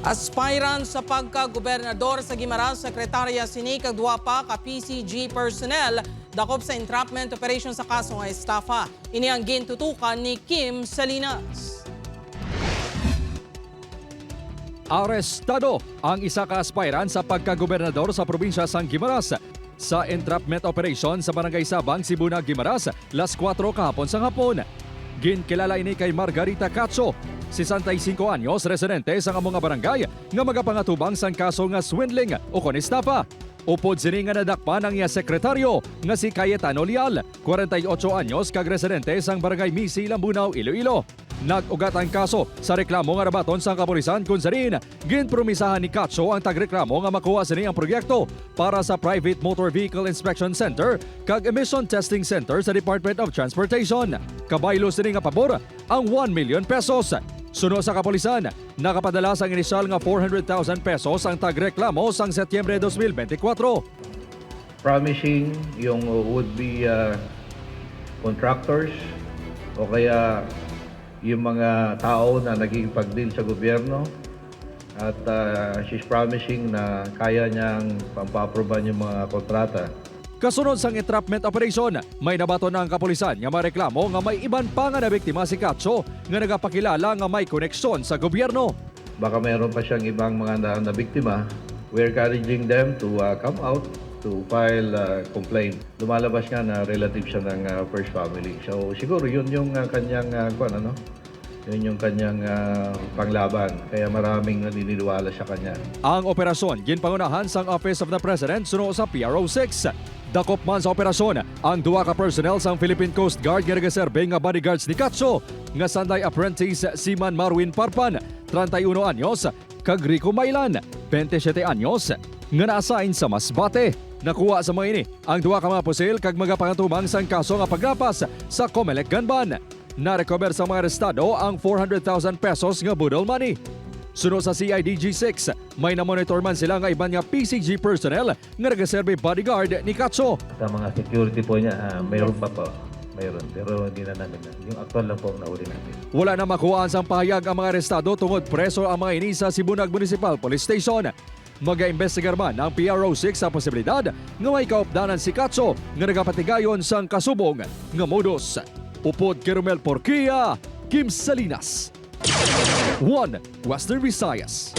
Aspirant sa pagka-gobernador sa Guimaras, Sekretarya Sinica Duapa ka PCG personnel dakop sa entrapment operation sa kaso nga estafa. Ini ang gintutukan ni Kim Salinas. Arestado ang isa ka aspirant sa pagka-gobernador sa probinsya sang Guimaras sa entrapment operation sa Barangay Sabang, Sibuna, Guimaras, las 4 kahapon sang hapon. Ginkilala ini kay Margarita Cacho, 65 anyos, residente sa mga barangay nga magapangatubang sang kaso nga swindling o konestafa. Upod sini nga nadakpan ang iya sekretaryo nga si Cayetano Leal, 48 anyos, kag residente sang barangay Misi, Lambunaw, Iloilo. Nag-ugat ang kaso sa reklamo nga nabaton sa kapulisan kung sarin ginpromisahan ni Cacho ang tagreklamo nga makuha sini ang proyekto para sa Private Motor Vehicle Inspection Center kag Emission Testing Center sa Department of Transportation. Kabaylo sini nga pabor ang 1 million pesos. Suno sa kapulisan, nakapadala sang inisyal nga 400,000 pesos ang tagreklamo sang Setyembre 2024. Promising yung would-be contractors o kaya yung mga tao na naging pag-deal sa gobyerno at she's promising na kaya niyang pampaproban yung mga kontrata. Kasunod sang entrapment operation, may nabaton na ang kapulisan nga mareklamo nga may iban pa nga na biktima si Cacho nga nagapakilala nga may koneksyon sa gobyerno. Baka mayroon pa siyang ibang mga na biktima. We're encouraging them to come out to file complaint. Lumalabas nga na relative siya ng first family. So siguro yun yung kanyang yun yung kanyang panglaban. Kaya maraming naniniwala sa kanya. Ang operasyon ginpangunahan sang Office of the President suno sa PRO6. Dakop man sa operasyon ang duwa ka personnel sang Philippine Coast Guard nga nagaserbe nga bodyguards ni Cacho nga Sanday Apprentice Seaman Marwin Parpan, 31 anyos, kag Rico Mailan, 27 anyos, nga na-assign sa Masbate. Nakuha sa mga ini ang duwa ka mga pusil kag magapangatumang sang kaso nga pagrapas sa Comelec Ganban. Na-recover sa mga arestado ang 400,000 pesos nga budol money. Sunod sa CIDG-6, may na-monitor man sila nga iban nga PCG personnel nga nagaserbe bodyguard ni Cacho. Sa mga security po niya, mayroon pa po. Mayroon, pero hindi na namin. Yung actual lang po ang nauli namin. Wala na makuhaan sang pahayag ang mga arestado tungod preso ang mga ini sa Sibunag Municipal Police Station. Mag-iimbestigar man ang PRO6 sa posibilidad nga may kaupdanan si Cacho nga nagapatigayon sang kasubong nga modus. Upod kay Romel Porquia, Kim Salinas, 1 Western Visayas.